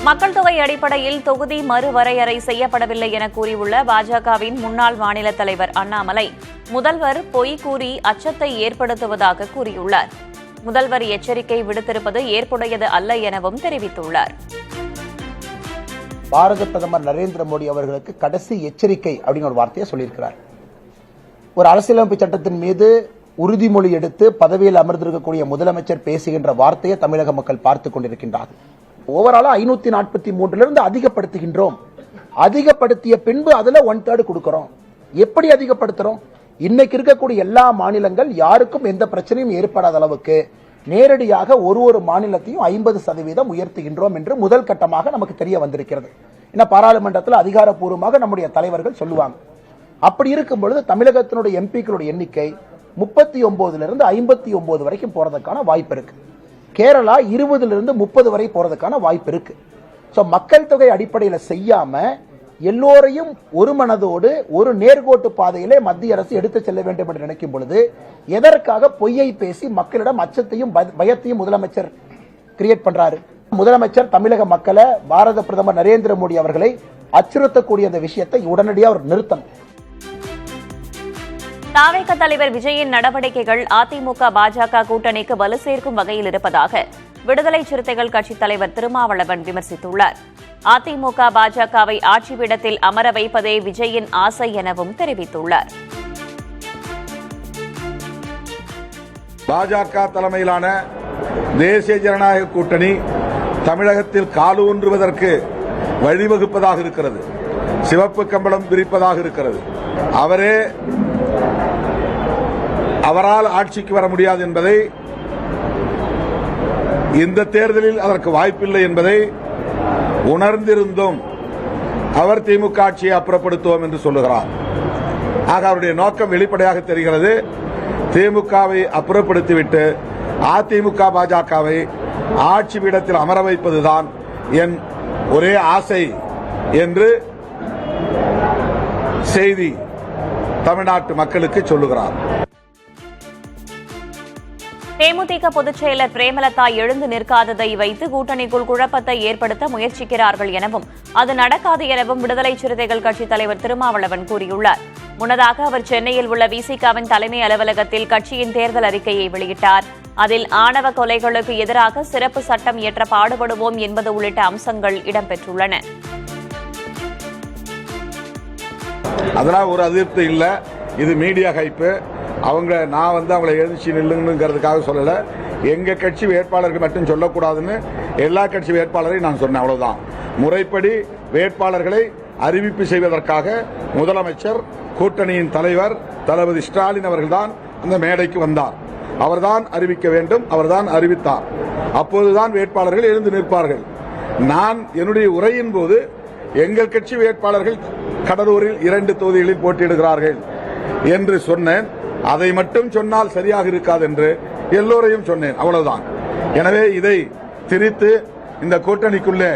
மக்கள் தொகை அடிப்படையில் தொகுதி மறுவரையறை செய்யப்படவில்லை என கூறியுள்ள பாஜகவின் முன்னாள் மாநில தலைவர் அண்ணாமலை, முதல்வர் பொய் கூறி அச்சத்தை ஏற்படுத்துவதாக கூறியுள்ளார். முதல்வர் எச்சரிக்கை விடுத்திருப்பது ஏற்புடையது அல்ல எனவும் தெரிவித்துள்ளார். பாரத பிரதமர் நரேந்திர மோடி அவர்களுக்கு கடைசி எச்சரிக்கை அப்படின்னு ஒரு வார்த்தையை சொல்லியிருக்கிறார். ஒரு அரசியலமைப்பு சட்டத்தின் மீது உறுதிமொழி எடுத்து பதவியில் அமர்ந்திருக்கக்கூடிய முதலமைச்சர் பேசுகின்ற வார்த்தையை தமிழக மக்கள் பார்த்துக் கொண்டிருக்கின்றார்கள். ஓவராலா 543 அதிகப்படுத்துகின்றோம். அதிகப்படுத்திய பின்பு அதுல 1/3 கொடுக்கிறோம். எப்படி அதிகப்படுத்துறோம்? இன்னைக்கு இருக்கக்கூடிய எல்லா மாநிலங்கள் யாருக்கும் எந்த பிரச்சனையும் ஏற்படாத அளவுக்கு நேரடியாக ஒரு மாநிலத்தையும் 50% உயர்த்துகின்றோம் என்று முதல் கட்டமாக நமக்கு தெரிய வந்திருக்கிறது. பாராளுமன்றத்தில் அதிகாரப்பூர்வமாக நம்முடைய தலைவர்கள் சொல்லுவாங்க. அப்படி இருக்கும் பொழுது தமிழகத்தினுடைய எம்பிக்களுடைய எண்ணிக்கை 39 59 வரைக்கும் போறதுக்கான வாய்ப்பு இருக்கு. கேரளா 20 30 வரை போறதுக்கான வாய்ப்பு இருக்கு. மக்கள் தொகை அடிப்படையில் செய்யாம எல்லோரையும் ஒரு மனதோடு ஒரு நேர்கோட்டு பாதையிலே மத்திய அரசு எடுத்து செல்ல வேண்டும் என்று நினைக்கும் பொழுது எதற்காக பொய்யை பேசி மக்களிடம் அச்சத்தையும் பயத்தையும் முதலமைச்சர் கிரியேட் பண்றாரு? முதலமைச்சர் தமிழக மக்களை, பாரத பிரதமர் நரேந்திர மோடி அவர்களை அச்சுறுத்தக்கூடிய அந்த விஷயத்தை உடனடியாக அவர் நிறுத்தணும். தாவேக தலைவர் விஜயின் நடவடிக்கைகள் அதிமுக பாஜக கூட்டணிக்கு வலு சேர்க்கும் வகையில் இருப்பதாக விடுதலை சிறுத்தைகள் கட்சித் தலைவர் திருமாவளவன் விமர்சித்துள்ளார். அதிமுக பாஜகவை ஆட்சி பீடத்தில் அமர வைப்பதே விஜயின் ஆசை எனவும் தெரிவித்துள்ளார். பாஜக தலைமையிலான தேசிய ஜனநாயக கூட்டணி தமிழகத்தில் காலூன்றுவதற்கு வழிவகுப்பதாக இருக்கிறது. சிவப்பு கம்பளம் விரிப்பதாக இருக்கிறது. அவரால் ஆட்சிக்கு வர முடியாது என்பதை, இந்த தேர்தலில் அதற்கு வாய்ப்பில்லை என்பதை உணர்ந்திருந்தும் அவர் திமுக ஆட்சியை அப்புறப்படுத்துவோம் என்று சொல்லுகிறார். ஆக அவருடைய நோக்கம் வெளிப்படையாக தெரிகிறது. திமுகவை அப்புறப்படுத்திவிட்டு அதிமுக பாஜகவை ஆட்சி பீடத்தில் அமர வைப்பதுதான் என் ஒரே ஆசை என்று செய்தி தமிழ்நாட்டு மக்களுக்கு சொல்லுகிறார். தேமுதிக பொதுச் செயலர் பிரேமலதா எழுந்து நிற்காததை வைத்து கூட்டணிக்குள் குழப்பத்தை ஏற்படுத்த முயற்சிக்கிறார்கள் எனவும் அது நடக்காது எனவும் விடுதலை சிறுத்தைகள் கட்சித் தலைவர் திருமாவளவன் கூறியுள்ளார். முன்னதாக அவர் சென்னையில் உள்ள விசிகாவின் தலைமை அலுவலகத்தில் கட்சியின் தேர்தல் அறிக்கையை வெளியிட்டார். அதில் ஆணவ கொலைகளுக்கு எதிராக சிறப்பு சட்டம் இயற்ற பாடுபடுவோம் என்பது உள்ளிட்ட அம்சங்கள் இடம்பெற்றுள்ளன. அதெல்லாம் ஒரு அதிருப்தி இல்ல. இது மீடியா ஹைப்பு. நான் அவங்களை எழுந்துச்சு நில்லுங்கிறதுக்காக சொல்லல. எங்க கட்சி வேட்பாளருக்கு மட்டும் சொல்லக்கூடாதுன்னு எல்லா கட்சி வேட்பாளரையும் நான் சொன்னேன். அவ்வளவுதான். முறைப்படி வேட்பாளர்களை அறிவிப்பு செய்வதற்காக முதலமைச்சர், கூட்டணியின் தலைவர் தளபதி ஸ்டாலின் அவர்கள்தான் அந்த மேடைக்கு வந்தார். அவர்தான் அறிவிக்க வேண்டும். அவர்தான் அறிவித்தார். அப்போதுதான் வேட்பாளர்கள் எழுந்து நிற்பார்கள். நான் என்னுடைய உரையின் போது எங்கள் கட்சி வேட்பாளர்கள் கடலூரில் 2 தொகுதிகளில் போட்டியிடுகிறார்கள் என்று சொன்னேன். அதை மட்டும் சொன்னால் சரியாக இருக்காது என்று எல்லோரையும் சொன்னேன். அவ்வளவுதான். எனவே இதை திரித்து இந்த கூட்டணிக்குள்ளே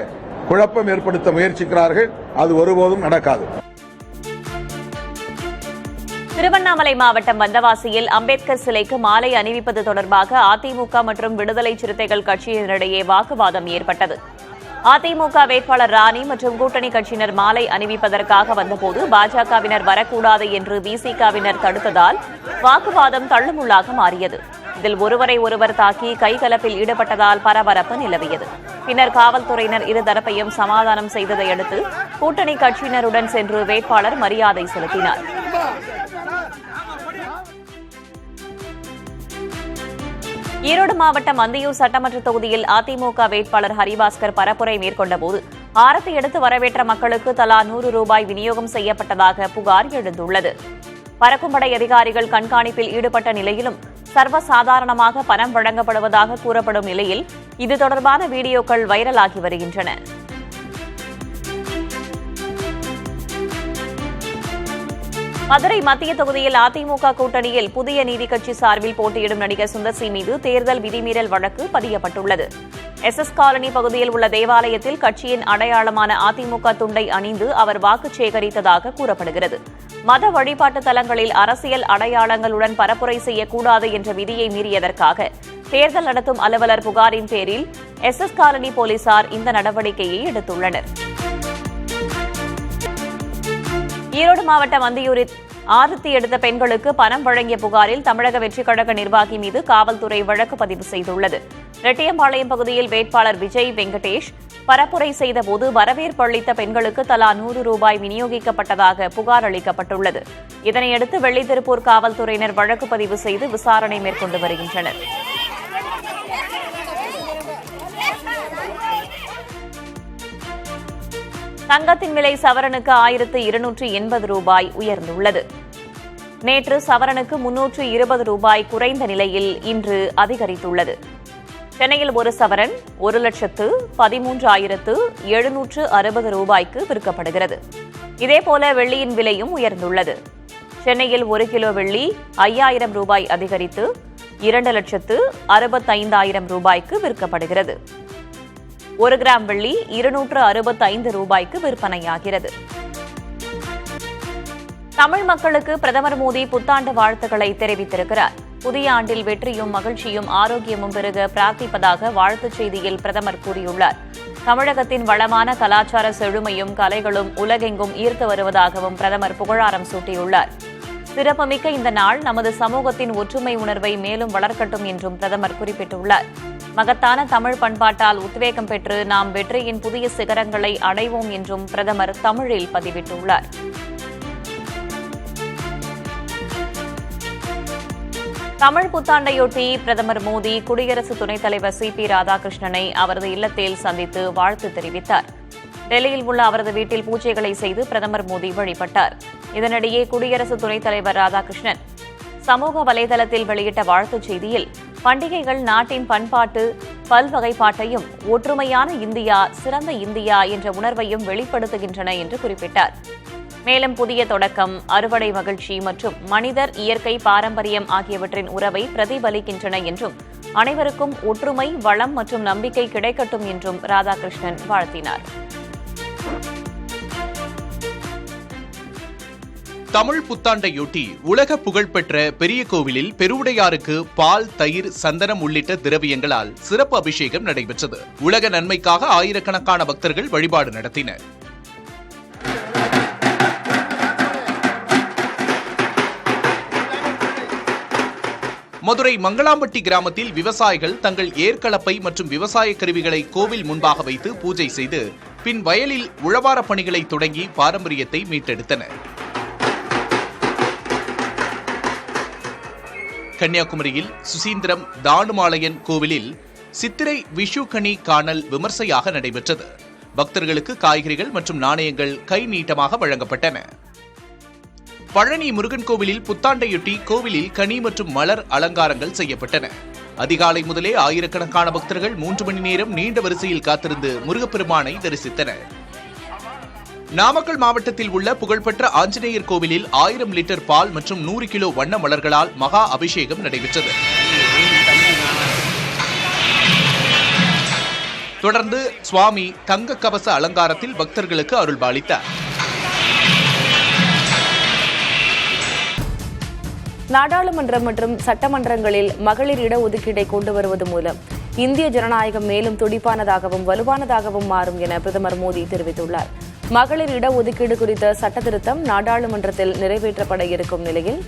குழப்பம் ஏற்படுத்த முயற்சிக்கிறார்கள். அது ஒருபோதும் நடக்காது. திருவண்ணாமலை மாவட்டம் வந்தவாசியில் அம்பேத்கர் சிலைக்கு மாலை அணிவிப்பது தொடர்பாக அதிமுக மற்றும் விடுதலை சிறுத்தைகள் கட்சியினரிடையே வாக்குவாதம் ஏற்பட்டது. அதிமுக வேட்பாளர் ராணி மற்றும் கூட்டணி கட்சியினர் மாலை அணிவிப்பதற்காக வந்தபோது பாஜகவினர் வரக்கூடாது என்று விசிகாவினர் தடுத்ததால் வாக்குவாதம் தள்ளுமுள்ளாக மாறியது. இதில் ஒருவரை ஒருவர் தாக்கி கைகலப்பில் ஈடுபட்டதால் பரபரப்பு நிலவியது. பின்னர் காவல்துறையினர் இருதரப்பையும் சமாதானம் செய்ததை அடுத்து கூட்டணி கட்சியினருடன் சென்று வேட்பாளர் மரியாதை செலுத்தினார். ஈரோடு மாவட்டம் அந்தியூர் சட்டமன்ற தொகுதியில் அதிமுக வேட்பாளர் ஹரிபாஸ்கர் பரப்புரை மேற்கொண்டபோது ஆரத்தி எடுத்து வரவேற்ற மக்களுக்கு தலா 100 ரூபாய் விநியோகம் செய்யப்பட்டதாக புகார் எழுந்துள்ளது. பறக்கும்படை அதிகாரிகள் கண்காணிப்பில் ஈடுபட்ட நிலையிலும் சர்வசாதாரணமாக பணம் வழங்கப்படுவதாக கூறப்படும் நிலையில் இது தொடர்பான வீடியோக்கள் வைரலாகி வருகின்றன. மதுரை மத்திய தொகுதியில் அதிமுக கூட்டணியில் புதிய நீதி கட்சி சார்பில் போட்டியிடும் நடிகர் சுந்தர் சி மீது தேர்தல் விதிமீறல் வழக்கு பதியப்பட்டுள்ளது. எஸ்எஸ் காலனி பகுதியில் உள்ள தேவாலயத்தில் கட்சியின் அடையாளமான அதிமுக துண்டை அணிந்து அவர் வாக்கு சேகரித்ததாக கூறப்படுகிறது. மத வழிபாட்டு தலங்களில் அரசியல் அடையாளங்களுடன் பரப்புரை செய்யக்கூடாது என்ற விதியை மீறியதற்காக தேர்தல் நடத்தும் அலுவலர் புகாரின் பேரில் எஸ்எஸ் காலனி போலீசார் இந்த நடவடிக்கையை எடுத்துள்ளனர். ஈரோடு மாவட்டம் அந்தியூரில் ஆரத்தி எடுத்த பெண்களுக்கு பணம் வழங்கிய புகாரில் தமிழக வெற்றிக் கழக நிர்வாகி மீது காவல்துறை வழக்கு பதிவு செய்துள்ளது. ரெட்டியம்பாளையம் பகுதியில் வேட்பாளர் விஜய் வெங்கடேஷ் பரப்புரை செய்தபோது வரவேற்பு அளித்த பெண்களுக்கு தலா 100 ரூபாய் விநியோகிக்கப்பட்டதாக புகார் அளிக்கப்பட்டுள்ளது. இதனையடுத்து வெள்ளித்திருப்பூர் காவல்துறையினர் வழக்கு பதிவு செய்து விசாரணை மேற்கொண்டு வருகின்றனர். தங்கத்தின் விலை சவரனுக்கு 1280 ரூபாய் உயர்ந்துள்ளது. நேற்று சவரனுக்கு 320 ரூபாய் குறைந்த நிலையில் இன்று அதிகரித்துள்ளது. சென்னையில் ஒரு சவரன் 1,13,760 ரூபாய்க்கு விற்கப்படுகிறது. இதேபோல வெள்ளியின் விலையும் உயர்ந்துள்ளது. சென்னையில் 1 கிலோ வெள்ளி 5000 ரூபாய் அதிகரித்து 2,65,000 ரூபாய்க்கு விற்கப்படுகிறது. 1 கிராம் வெள்ளி 265 ரூபாய்க்கு விற்பனையாகிறது. தமிழ் மக்களுக்கு பிரதமர் மோடி புத்தாண்டு வாழ்த்துக்களை தெரிவித்திருக்கிறார். புதிய ஆண்டில் வெற்றியும் மகிழ்ச்சியும் ஆரோக்கியமும் பெருக பிரார்த்திப்பதாக வாழ்த்துச் செய்தியில் பிரதமர் கூறியுள்ளார். தமிழகத்தின் வளமான கலாச்சார செழுமையும் கலைகளும் உலகெங்கும் ஈர்த்து வருவதாகவும் பிரதமர் புகழாரம் சூட்டியுள்ளார். சிறப்புமிக்க இந்த நாள் நமது சமூகத்தின் ஒற்றுமை உணர்வை மேலும் வளர்க்கட்டும் என்றும் பிரதமர் குறிப்பிட்டுள்ளார். மகத்தான தமிழ் பண்பாட்டால் உத்வேகம் பெற்று நாம் வெற்றியின் புதிய சிகரங்களை அடைவோம் என்றும் பிரதமர் தமிழில் பதிவிட்டுள்ளார். தமிழ் புத்தாண்டையொட்டி பிரதமர் மோடி குடியரசு துணைத் தலைவர் சி.பி. ராதாகிருஷ்ணனை அவரது இல்லத்தில் சந்தித்து வாழ்த்து தெரிவித்தார். டெல்லியில் உள்ள அவரது வீட்டில் பூஜைகளை செய்து பிரதமர் மோடி வழிபட்டார். இதனிடையே குடியரசு துணைத் தலைவர் ராதாகிருஷ்ணன் சமூக வலைதளத்தில் வெளியிட்ட வாழ்த்துச் செய்தியில் பண்டிகைகள் நாட்டின் பண்பாட்டு பல்வகைப்பாட்டையும் ஒற்றுமையான இந்தியா, சிறந்த இந்தியா என்ற உணர்வையும் வெளிப்படுத்துகின்றன என்று குறிப்பிட்டார். மேலும் புதிய தொடக்கம், அறுவடை மகிழ்ச்சி மற்றும் மனிதர் இயற்கை பாரம்பரியம் ஆகியவற்றின் உறவை பிரதிபலிக்கின்றன என்றும் அனைவருக்கும் ஒற்றுமை, வளம் மற்றும் நம்பிக்கை கிடைக்கட்டும் என்றும் ராதாகிருஷ்ணன் வாழ்த்தினார். தமிழ் புத்தாண்டையொட்டி உலக புகழ்பெற்ற பெரிய கோவிலில் பெருவுடையாருக்கு பால், தயிர், சந்தனம் உள்ளிட்ட திரவியங்களால் சிறப்பு அபிஷேகம் நடைபெற்றது. உலக நன்மைக்காக ஆயிரக்கணக்கான பக்தர்கள் வழிபாடு நடத்தினர். மதுரை மங்களாம்பட்டி கிராமத்தில் விவசாயிகள் தங்கள் ஏர்கலப்பை மற்றும் விவசாய கருவிகளை கோவில் முன்பாக வைத்து பூஜை செய்து பின் வயலில் உழவார பணிகளை தொடங்கி பாரம்பரியத்தை மீட்டெடுத்தனர். கன்னியாகுமரியில் சுசீந்திரம் தானுமாலயன் கோவிலில் சித்திரை விஷுக்கனி காணல் விமர்சையாக நடைபெற்றது. பக்தர்களுக்கு காய்கறிகள் மற்றும் நாணயங்கள் கை நீட்டமாக வழங்கப்பட்டன. பழனி முருகன் கோவிலில் புத்தாண்டையொட்டி கோவிலில் கனி மற்றும் மலர் அலங்காரங்கள் செய்யப்பட்டன. அதிகாலை முதலே ஆயிரக்கணக்கான பக்தர்கள் 3 மணி நேரம் நீண்ட வரிசையில் காத்திருந்து முருகப்பெருமானை தரிசித்தனர். நாமக்கல் மாவட்டத்தில் உள்ள புகழ்பெற்ற ஆஞ்சநேயர் கோவிலில் 1000 லிட்டர் பால் மற்றும் 100 கிலோ வண்ண மலர்களால் மகா அபிஷேகம் நடைபெற்றது. தொடர்ந்து சுவாமி தங்க கவச அலங்காரத்தில் பக்தர்களுக்கு அருள்பாலித்தார். நாடாளுமன்றம் மற்றும் சட்டமன்றங்களில் மகளிர் இடஒதுக்கீட்டை கொண்டு வருவது மூலம் இந்திய ஜனநாயகம் மேலும் துடிப்பானதாகவும் வலுவானதாகவும் மாறும் என பிரதமர் மோடி தெரிவித்துள்ளார். மகளிர் இடஒதுக்கீடு குறித்த சட்டத்திருத்தம் நாடாளுமன்றத்தில் நிறைவேற்றப்பட இருக்கும் நிலையில்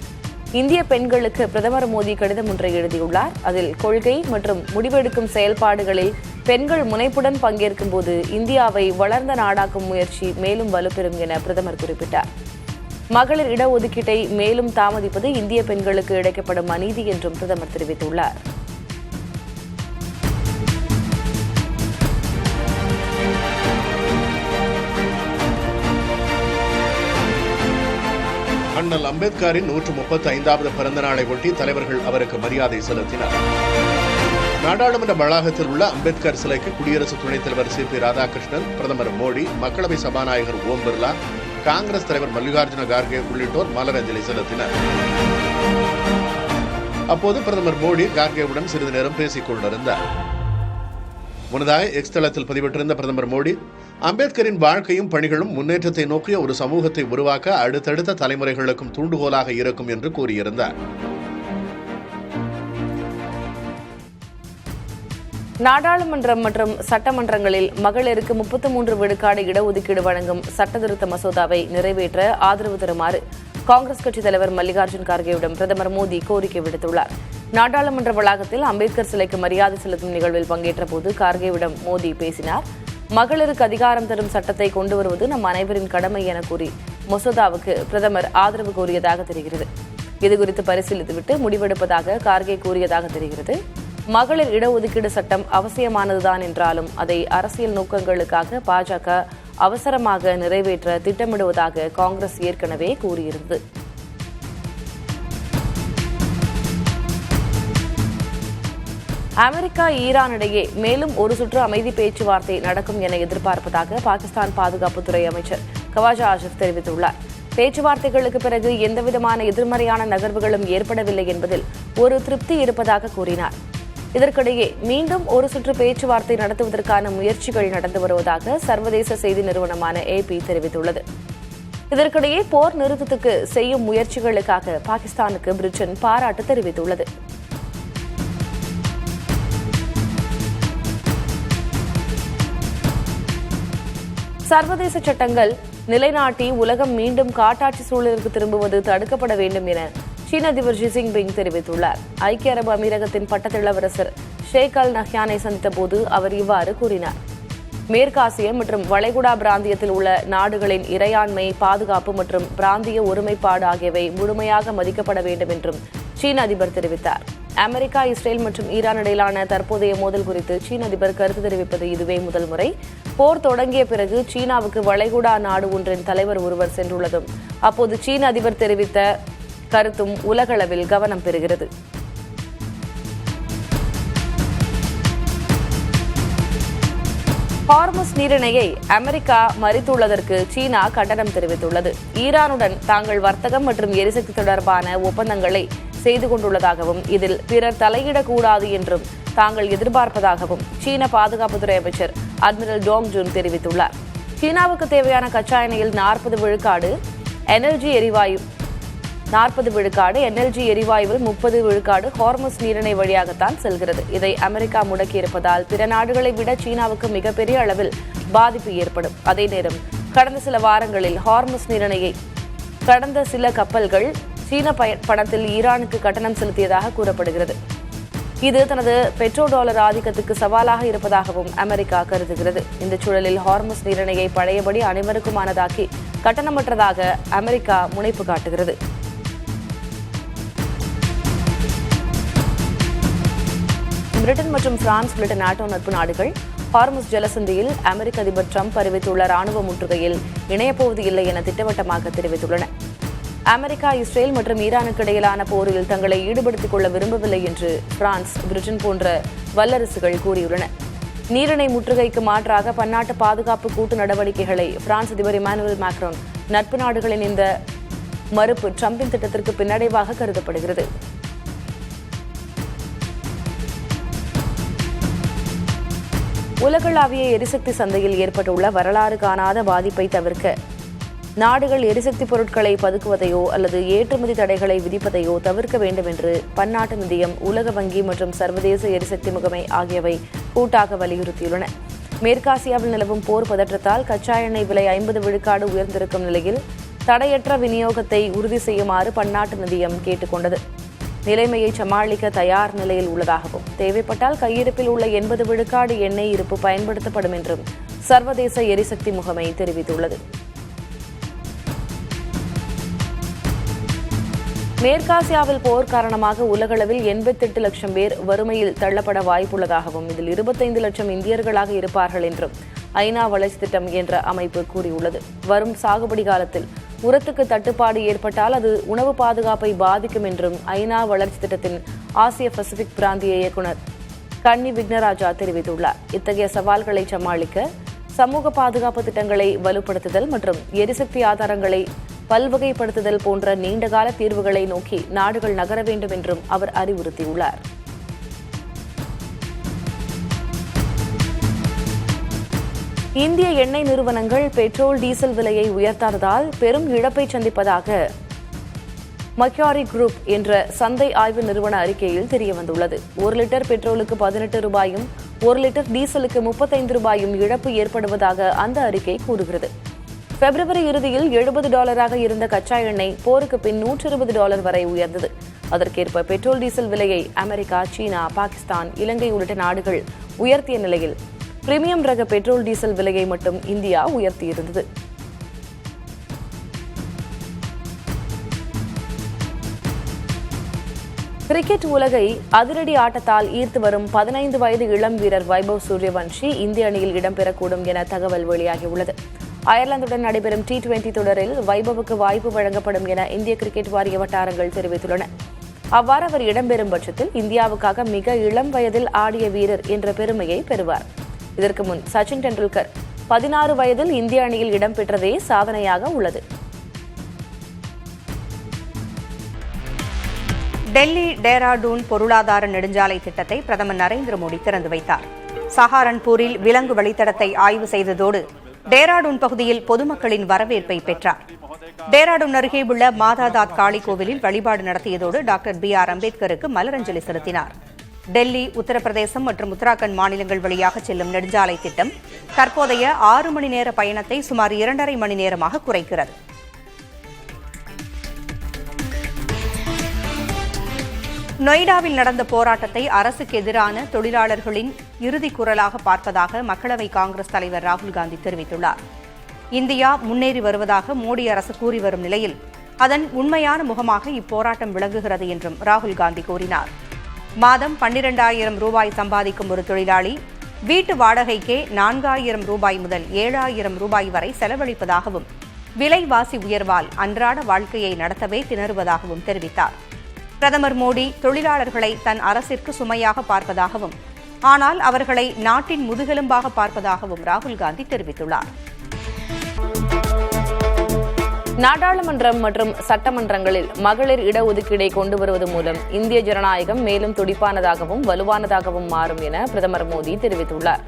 இந்திய பெண்களுக்கு பிரதமர் மோடி கடிதம் ஒன்றை எழுதியுள்ளார். அதில் கொள்கை மற்றும் முடிவெடுக்கும் செயல்பாடுகளில் பெண்கள் முனைப்புடன் பங்கேற்கும் போது இந்தியாவை வளர்ந்த நாடாக்கும் முயற்சி மேலும் வலுப்பெறும் என பிரதமர் குறிப்பிட்டார். மகளிர் இடஒதுக்கீட்டை மேலும் தாமதிப்பது இந்திய பெண்களுக்கு இழைக்கப்படும் அநீதி என்றும் பிரதமர் தெரிவித்துள்ளார். அண்ணல் அம்பேத்கரின் 135வது பிறந்த நாளை ஒட்டி தலைவர்கள் அவருக்கு மரியாதை செலுத்தினர். நாடாளுமன்ற வளாகத்தில் உள்ள அம்பேத்கர் சிலைக்கு குடியரசு துணைத் தலைவர் சி.பி. ராதாகிருஷ்ணன், பிரதமர் மோடி, மக்களவை சபாநாயகர் ஓம் பிர்லா, காங்கிரஸ் தலைவர் மல்லிகார்ஜுன கார்கே உள்ளிட்டோர் மலரஞ்சலி செலுத்தினர். அப்போது பிரதமர் மோடி கார்கேவுடன் சிறிது நேரம் பேசிக் கொண்டிருந்தார். முன்னதாக எக்ஸ் தளத்தில் பதிவிட்டிருந்த பிரதமர் மோடி, அம்பேத்கரின் வாழ்க்கையும் பணிகளும் முன்னேற்றத்தை நோக்கிய ஒரு சமூகத்தை உருவாக்க அடுத்தடுத்த தலைமுறைகளுக்கும் தூண்டுகோலாக இருக்கும் என்று கூறியிருந்தார். நாடாளுமன்றம் மற்றும் சட்டமன்றங்களில் மகளிருக்கு 33 விழுக்காடு இடஒதுக்கீடு வழங்கும் சட்டத்திருத்த மசோதாவை நிறைவேற்ற ஆதரவு தருமாறு காங்கிரஸ் கட்சித் தலைவர் மல்லிகார்ஜுன் கார்கேவிடம் பிரதமர் மோடி கோரிக்கை விடுத்துள்ளார். நாடாளுமன்ற வளாகத்தில் அம்பேத்கர் சிலைக்கு மரியாதை செலுத்தும் நிகழ்வில் பங்கேற்றபோது கார்கேவிடம் மோடி பேசினார். மகளிருக்கு அதிகாரம் தரும் சட்டத்தை கொண்டு வருவது நம் அனைவரின் கடமை என கூறி மசோதாவுக்கு பிரதமர் ஆதரவு கோரியதாக தெரிகிறது. இதுகுறித்து பரிசீலித்துவிட்டு முடிவெடுப்பதாக கார்கே கூறியதாக தெரிகிறது. மகளிர் இடஒதுக்கீடு சட்டம் அவசியமானதுதான் என்றாலும் அதை அரசியல் நோக்கங்களுக்காக பாஜக அவசரமாக நிறைவேற்ற திட்டமிடுவதாக காங்கிரஸ் ஏற்கனவே கூறியிருந்தது. அமெரிக்கா ஈரான் இடையே மேலும் ஒரு சுற்று அமைதி பேச்சுவார்த்தை நடக்கும் என எதிர்பார்ப்பதாக பாகிஸ்தான் பாதுகாப்புத்துறை அமைச்சர் கவாஜா ஆசிப் தெரிவித்துள்ளார். பேச்சுவார்த்தைகளுக்கு பிறகு எந்தவிதமான எதிர்மறையான நகர்வுகளும் ஏற்படவில்லை என்பதில் ஒரு திருப்தி இருப்பதாக கூறினார். இதற்கிடையே மீண்டும் ஒரு சுற்று பேச்சுவார்த்தை நடத்துவதற்கான முயற்சிகள் நடந்து வருவதாக சர்வதேச செய்தி நிறுவனமான AP தெரிவித்துள்ளது. இதற்கிடையே போர் நிறுத்தத்துக்கு செய்யும் முயற்சிகளுக்காக பாகிஸ்தானுக்கு பிரிட்டன் பாராட்டு தெரிவித்துள்ளது. சர்வதேச சட்டங்கள் நிலைநாட்டி உலகம் மீண்டும் காட்டாட்சி சூழலுக்கு திரும்புவது தடுக்கப்பட வேண்டும் என சீன அதிபர் ஜி ஜின்பிங் தெரிவித்துள்ளார். ஐக்கிய அரபு அமீரகத்தின் பட்டத்து இளவரசர் ஷேக் அல் நஹ்யானை சந்தித்த போது அவர் இவ்வாறு கூறினார். மேற்காசிய மற்றும் வளைகுடா பிராந்தியத்தில் உள்ள நாடுகளின் இறையாண்மை, பாதுகாப்பு மற்றும் பிராந்திய ஒருமைப்பாடு ஆகியவை முழுமையாக மதிக்கப்பட வேண்டும் என்றும் சீன அதிபர் தெரிவித்தார். அமெரிக்கா, இஸ்ரேல் மற்றும் ஈரான் இடையிலான தற்போதைய மோதல் குறித்து சீன அதிபர் கருத்து தெரிவிப்பது இதுவே முதல் முறை. போர் தொடங்கிய பிறகு சீனாவுக்கு வளைகுடா நாடு ஒன்றின் தலைவர் ஒருவர் சென்றுள்ளதும் அப்போது சீன அதிபர் தெரிவித்த கருத்தும் உலகளவில் கவனம் பெறுகிறது. ஹார்முஸ் நீரிணையை அமெரிக்கா மறித்துள்ளதற்கு சீனா கண்டனம் தெரிவித்துள்ளது. ஈரானுடன் தாங்கள் வர்த்தகம் மற்றும் எரிசக்தி தொடர்பான ஒப்பந்தங்களை செய்து கொண்டுள்ளதாகவும் இதில் பிறர் தலையிடக்கூடாது என்றும் தாங்கள் எதிர்பார்ப்பதாகவும் சீன பாதுகாப்புத்துறை அமைச்சர் அட்மிரல் டோங் ஜூன் தெரிவித்துள்ளார். சீனாவுக்கு தேவையான கச்சா எண்ணெயில் 40 விழுக்காடு என்எல்ஜி எரிவாயுவில் 30 விழுக்காடு ஹார்முஸ் நீரிணை வழியாகத்தான் செல்கிறது. இதை அமெரிக்கா முடக்கியிருப்பதால் பிற நாடுகளை விட சீனாவுக்கு மிகப்பெரிய அளவில் பாதிப்பு ஏற்படும். அதே நேரம் கடந்த சில வாரங்களில் ஹார்முஸ் நீரிணையை கடந்த சில கப்பல்கள் சீன பணத்தில் ஈரானுக்கு கட்டணம் செலுத்தியதாக கூறப்படுகிறது. இது தனது பெட்ரோ டாலர் ஆதிக்கத்துக்கு சவாலாக இருப்பதாகவும் அமெரிக்கா கருதுகிறது. இந்த சூழலில் ஹார்முஸ் நீரிணையை பழையபடி அனைவருக்குமானதாக்கி கட்டணமற்றதாக அமெரிக்கா முனைப்பு காட்டுகிறது. பிரிட்டன் மற்றும் பிரான்ஸ் உள்ளிட்ட நாட்டோ நட்பு நாடுகள் ஹார்முஸ் ஜலசந்தியில் அமெரிக்க அதிபர் டிரம்ப் அறிவித்துள்ள ராணுவ முற்றுகையில் இணையப்போவது இல்லை என திட்டவட்டமாக தெரிவித்துள்ளன. அமெரிக்கா, இஸ்ரேல் மற்றும் ஈரானுக்கு இடையிலான போரில் தங்களை ஈடுபடுத்திக் கொள்ள விரும்பவில்லை என்று பிரான்ஸ், பிரிட்டன் போன்ற வல்லரசுகள் கூறியுள்ளன. நீரிணை முற்றுகைக்கு மாற்றாக பன்னாட்டு பாதுகாப்பு கூட்டு நடவடிக்கைகளை பிரான்ஸ் அதிபர் இமானுவேல் மேக்ரோன் நட்பு நாடுகளின் இந்த மறுப்பு டிரம்பின் திட்டத்திற்கு பின்னடைவாக கருதப்படுகிறது. உலகளாவிய எரிசக்தி சந்தையில் ஏற்பட்டுள்ள வரலாறு காணாத பாதிப்பை தவிர்க்க நாடுகள் எரிசக்தி பொருட்களை பதுக்குவதையோ அல்லது ஏற்றுமதி தடைகளை விதிப்பதையோ தவிர்க்க வேண்டும் என்று பன்னாட்டு நிதியம், உலக வங்கி மற்றும் சர்வதேச எரிசக்தி முகமை ஆகியவை கூட்டாக வலியுறுத்தியுள்ளன. மேற்காசியாவில் நிலவும் போர் பதற்றத்தால் கச்சா எண்ணெய் விலை 50 விழுக்காடு உயர்ந்திருக்கும் நிலையில் தடையற்ற விநியோகத்தை உறுதி செய்யுமாறு பன்னாட்டு நிதியம் கேட்டுக் கொண்டது. நிலைமையை சமாளிக்க தயார் நிலையில் உள்ளதாகவும் தேவைப்பட்டால் கையிருப்பில் உள்ள 80 விழுக்காடு எண்ணெய் இருப்பு பயன்படுத்தப்படும் என்றும் சர்வதேச எரிசக்தி முகமை தெரிவித்துள்ளது. மேற்காசியாவில் போர் காரணமாக உலகளவில் 88 லட்சம் பேர் வறுமையில் தள்ளப்பட வாய்ப்புள்ளதாகவும் இதில் 25 லட்சம் இந்தியர்களாக இருப்பார்கள் என்றும் ஐநா வளர்ச்சி திட்டம் என்ற அமைப்பு கூறியுள்ளது. வரும் சாகுபடி காலத்தில் உரத்துக்கு தட்டுப்பாடு ஏற்பட்டால் அது உணவு பாதுகாப்பை பாதிக்கும் என்றும் ஐநா வளர்ச்சி திட்டத்தின் ஆசிய பசிபிக் பிராந்திய இயக்குநர் கன்னி விக்னராஜா தெரிவித்துள்ளார். இத்தகைய சவால்களை சமாளிக்க சமூக பாதுகாப்பு திட்டங்களை வலுப்படுத்துதல் மற்றும் எரிசக்தி ஆதாரங்களை பல்வகைப்படுத்துதல் போன்ற நீண்டகால தீர்வுகளை நோக்கி நாடுகள் நகர வேண்டும் என்றும் அவர் அறிவுறுத்தியுள்ளார். இந்திய எண்ணெய் நிறுவனங்கள் பெட்ரோல் டீசல் விலையை உயர்த்தாததால் பெரும் இழப்பை சந்திப்பதாக மக்யாரி குரூப் என்ற சந்தை ஆய்வு நிறுவன அறிக்கையில் தெரியவந்துள்ளது. 1 லிட்டர் பெட்ரோலுக்கு 18 ரூபாயும் 1 லிட்டர் டீசலுக்கு 35 ரூபாயும் இழப்பு ஏற்படுவதாக அந்த அறிக்கை கூறுகிறது. பிப்ரவரி இறுதியில் $70 இருந்த கச்சா எண்ணெய் போருக்கு பின் $120 வரை உயர்ந்தது. அதற்கேற்ப பெட்ரோல் டீசல் விலையை அமெரிக்கா, சீனா, பாகிஸ்தான், இலங்கை உள்ளிட்ட நாடுகள் உயர்த்திய நிலையில் பிரீமியம் ரக பெட்ரோல் டீசல் விலையை மட்டும் இந்தியா உயர்த்தியிருந்தது. கிரிக்கெட் உலகை அதிரடி ஆட்டத்தால் ஈர்த்து வரும் 15 வயது இளம் வீரர் வைபவ் சூரியவன்ஷி இந்திய அணியில் இடம்பெறக்கூடும் என தகவல் வெளியாகியுள்ளது. அயர்லாந்துடன் நடைபெறும் T20 தொடரில் வைபவுக்கு வாய்ப்பு வழங்கப்படும் என இந்திய கிரிக்கெட் வாரிய வட்டாரங்கள் தெரிவித்துள்ளன. அவ்வாறு அவர் இடம்பெறும் பட்சத்தில் இந்தியாவுக்காக மிக இளம் வயதில் ஆடிய வீரர் என்ற பெருமையை பெறுவார். இதற்கு முன் சச்சின் டெண்டுல்கர் 16 வயதில் இந்திய அணியில் இடம்பெற்றதே சாதனையாக உள்ளது. டெல்லி டேராடூன் பொருளாதார நெடுஞ்சாலை திட்டத்தை பிரதமர் நரேந்திர மோடி திறந்து வைத்தார். சஹாரன்பூரில் விலங்கு வழித்தடத்தை ஆய்வு செய்ததோடு டேராடூன் பகுதியில் பொதுமக்களின் வரவேற்பை பெற்றார். டேராடூன் அருகே உள்ள மாதாதாத் காளி கோவிலில் வழிபாடு நடத்தியதோடு டாக்டர் B.R. அம்பேத்கருக்கு மலரஞ்சலி செலுத்தினார். டெல்லி, உத்தரப்பிரதேசம் மற்றும் உத்தராகண்ட் மாநிலங்கள் வழியாக செல்லும் நெடுஞ்சாலை திட்டம் தற்போதைய 6 மணி நேர பயணத்தை சுமார் 2.5 மணி நேரமாக குறைக்கிறது. நொய்டாவில் நடந்த போராட்டத்தை அரசுக்கு எதிரான தொழிலாளர்களின் இறுதிக் குரலாக பார்ப்பதாக மக்களவை காங்கிரஸ் தலைவர் ராகுல் காந்தி தெரிவித்துள்ளார். இந்தியா முன்னேறி வருவதாக மோடி அரசு கூறி வரும் நிலையில் அதன் உண்மையான முகமாக இப்போராட்டம் விளங்குகிறது என்றும் ராகுல் காந்தி கூறினார். மாதம் 12,000 ரூபாய் சம்பாதிக்கும் ஒரு தொழிலாளி வீட்டு வாடகைக்கே 4,000 ரூபாய் முதல் 7,000 ரூபாய் வரை செலவழிப்பதாகவும் விலைவாசி உயர்வால் அன்றாட வாழ்க்கையை நடத்தவே திணறுவதாகவும் தெரிவித்தார். பிரதமர் மோடி தொழிலாளர்களை தன் அரசிற்கு சுமையாக பார்ப்பதாகவும் ஆனால் அவர்களை நாட்டின் முதுகெலும்பாக பார்ப்பதாகவும் ராகுல் காந்தி தெரிவித்துள்ளார். நாடாளுமன்றம் மற்றும் சட்டமன்றங்களில் மகளிர் இடஒதுக்கீடை கொண்டு வருவது மூலம் இந்திய ஜனநாயகம் மேலும் துடிப்பானதாகவும் வலுவானதாகவும் மாறும் என பிரதமர் மோடி தெரிவித்துள்ளார்.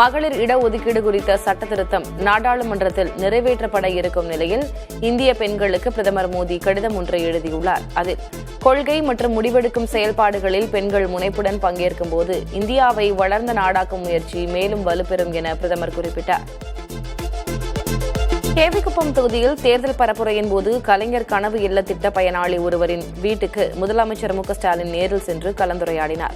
மகளிர் இடஒதுக்கீடு குறித்த சட்ட திருத்தம் நாடாளுமன்றத்தில் நிறைவேற்றப்பட இருக்கும் நிலையில் இந்திய பெண்களுக்கு பிரதமர் மோடி கடிதம் ஒன்றை எழுதியுள்ளார். அதில் கொள்கை மற்றும் முடிவெடுக்கும் செயல்பாடுகளில் பெண்கள் முனைப்புடன் பங்கேற்கும் போது இந்தியாவை வளர்ந்த நாடாக்கும் முயற்சி மேலும் வலுப்பெறும் என பிரதமர் குறிப்பிட்டார். கேவிக்குப்பம் தொகுதியில் தேர்தல் பரப்புரையின் போது கலைஞர் கனவு இல்ல திட்ட பயனாளி ஒருவரின் வீட்டுக்கு முதலமைச்சர் மு.க.ஸ்டாலின் நேரில் சென்று கலந்துரையாடினார்.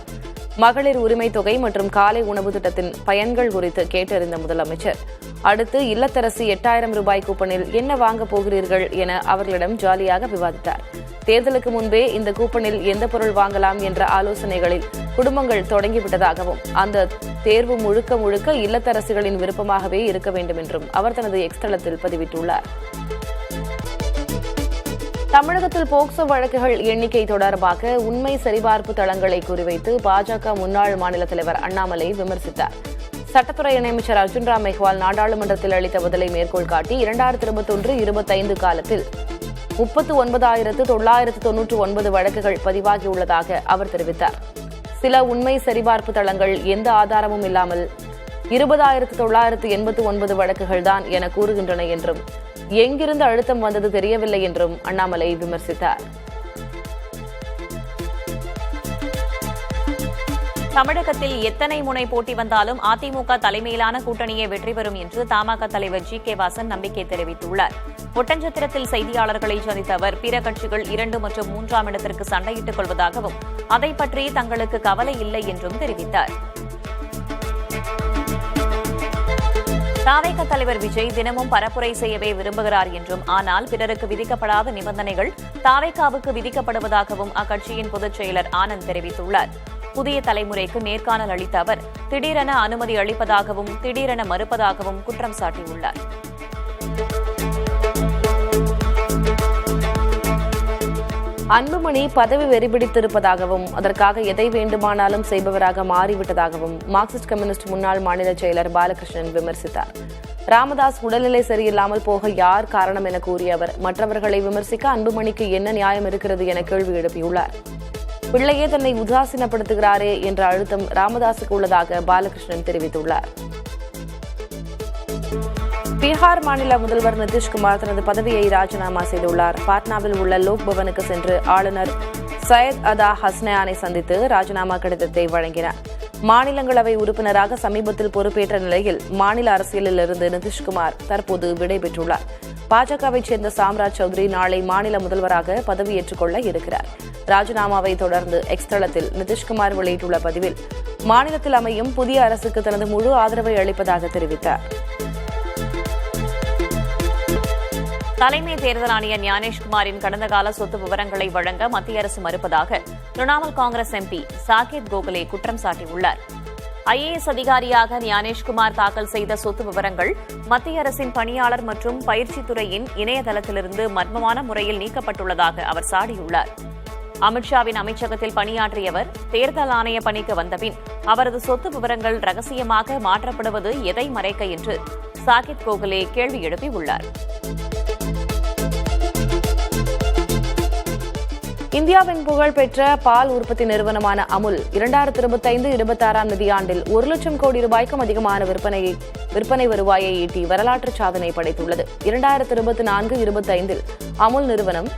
மகளிர் உரிமை தொகை மற்றும் காலை உணவு திட்டத்தின் பயன்கள் குறித்து கேட்டறிந்த முதலமைச்சர் அடுத்து இல்லத்தரசி 8,000 ரூபாய் கூப்பனில் என்ன வாங்கப் போகிறீர்கள் என அவர்களிடம் ஜாலியாக விவாதித்தார். தேர்தலுக்கு முன்பே இந்த கூப்பனில் எந்த பொருள் வாங்கலாம் என்ற ஆலோசனைகளில் குடும்பங்கள் தொடங்கிவிட்டதாகவும் அந்த தேர்வு முழுக்க இல்லத்தரசிகளின் விருப்பமாகவே இருக்க வேண்டும் என்றும் அவர் தனது எக்ஸ் தளத்தில் பதிவிட்டுள்ளார். தமிழகத்தில் போக்சோ வழக்குகள் எண்ணிக்கை தொடர்பாக உண்மை சரிபார்ப்பு தளங்களை குறிவைத்து பாஜக முன்னாள் மாநில தலைவர் அண்ணாமலை விமர்சித்தார். சட்டத்துறை இணையமைச்சர் அர்ஜுன் ராம் மெஹ்வால் நாடாளுமன்றத்தில் அளித்த பதிலை மேற்கோள் காட்டி 2021-25 காலத்தில் 39,999 வழக்குகள் பதிவாகியுள்ளதாக அவர் தெரிவித்தார். சில உண்மை சரிபார்ப்பு தளங்கள் எந்த ஆதாரமும் இல்லாமல் 20,989 வழக்குகள்தான் என கூறுகின்றன என்றும் எங்கிருந்து அழுத்தம் வந்தது தெரியவில்லை என்றும் அண்ணாமலை விமர்சித்தார். தமிழகத்தில் எத்தனை முனை போட்டி வந்தாலும் அதிமுக தலைமையிலான கூட்டணியை வெற்றி பெறும் என்று தமாக தலைவர் G.K. வாசன் நம்பிக்கை தெரிவித்துள்ளார். ஒட்டஞ்சத்திரத்தில் செய்தியாளர்களை சந்தித்த அவர் பிற கட்சிகள் 2 மற்றும் 3ஆம் இடத்திற்கு சண்டையிட்டுக் கொள்வதாகவும் அதை பற்றி தங்களுக்கு கவலை இல்லை என்றும் தெரிவித்தார். தாவேக தலைவர் விஜய் தினமும் பரப்புரை செய்யவே விரும்புகிறார் என்றும் ஆனால் பிறருக்கு விதிக்கப்படாத நிபந்தனைகள் தாவேகாவுக்கு விதிக்கப்படுவதாகவும் அக்கட்சியின் பொதுச் செயலர் ஆனந்த் தெரிவித்துள்ளார். புதிய தலைமுறைக்கு நேர்காணல் அளித்த அவர் திடீரென அனுமதி அளிப்பதாகவும் திடீரென மறுப்பதாகவும் குற்றம் சாட்டியுள்ளார். அன்புமணி பதவி வெறிபிடித்திருப்பதாகவும் அதற்காக எதை வேண்டுமானாலும் செய்பவராக மாறிவிட்டதாகவும் மார்க்சிஸ்ட் கம்யூனிஸ்ட் முன்னாள் மாநில செயலர் பாலகிருஷ்ணன் விமர்சித்தார். ராமதாஸ் உடல்நிலை சரியில்லாமல் போக யார் காரணம் என கூறிய அவர் மற்றவர்களை விமர்சிக்க அன்புமணிக்கு என்ன நியாயம் இருக்கிறது என கேள்வி எழுப்பியுள்ளார். பிள்ளையே தன்னை உதாசீனப்படுத்துகிறாரே என்ற அழுத்தம் ராமதாசுக்கு உள்ளதாக பாலகிருஷ்ணன் தெரிவித்துள்ளார். பீகார் மாநில முதல்வர் நிதிஷ்குமார் தனது பதவியை ராஜினாமா செய்துள்ளார். பாட்னாவில் உள்ள லோக் பவனுக்கு சென்று ஆளுநர் சையத் அதா ஹஸ்னையானை சந்தித்து ராஜினாமா கடிதத்தை வழங்கினார். மாநிலங்களவை உறுப்பினராக சமீபத்தில் பொறுப்பேற்ற நிலையில் மாநில அரசியலில் இருந்து நிதிஷ்குமார் தற்போது விடைபெற்றுள்ளார். பாஜகவைச் சேர்ந்த சாம்ராஜ் சௌத்ரி நாளை மாநில முதல்வராக பதவியேற்றுக் கொள்ள இருக்கிறார். ராஜினாமாவை தொடர்ந்து எக்ஸ் தளத்தில் நிதிஷ்குமார் வெளியிட்டுள்ள பதிவில் மாநிலத்தில் அமையும் புதிய அரசுக்கு தனது முழு ஆதரவை அளிப்பதாக தெரிவித்தார். தலைமை தேர்தல் ஆணையர் ஞானேஷ்குமாரின் கடந்த கால சொத்து விவரங்களை வழங்க மத்திய அரசு மறுப்பதாக திரிணாமுல் காங்கிரஸ் எம்பி சாகேத் கோகலே குற்றம் சாட்டியுள்ளார். ஐஏஎஸ் அதிகாரியாக ஞானேஷ்குமார் தாக்கல் செய்த சொத்து விவரங்கள் மத்திய அரசின் பணியாளர் மற்றும் பயிற்சித் துறையின் இணையதளத்திலிருந்து மர்மமான முறையில் நீக்கப்பட்டுள்ளதாக அவர் சாடியுள்ளார். அமித்ஷாவின் அமைச்சகத்தில் பணியாற்றியவர் தேர்தல் ஆணைய பணிக்கு வந்தபின் அவரது சொத்து விவரங்கள் ரகசியமாக மாற்றப்படுவது எதை மறைக்க என்று சாகேத் கோகலே கேள்வி எழுப்பியுள்ளார். இந்தியாவின் புகழ்பெற்ற பால் உற்பத்தி நிறுவனமான அமுல் 2025-26 நிதியாண்டில் 1 லட்சம் கோடி ரூபாய்க்கும் அதிகமான விற்பனை வருவாயை ஈட்டி வரலாற்று சாதனை படைத்துள்ளது. 2024-25 அமுல் நிறுவனம்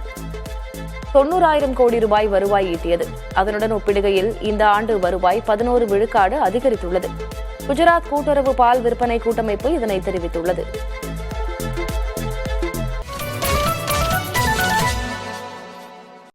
90,000 கோடி ரூபாய் வருவாய் ஈட்டியது. அதனுடன் ஒப்பிடுகையில் இந்த ஆண்டு வருவாய் 11 விழுக்காடு அதிகரித்துள்ளது. குஜராத் கூட்டுறவு பால் விற்பனை கூட்டமைப்பு இதனை தெரிவித்துள்ளது.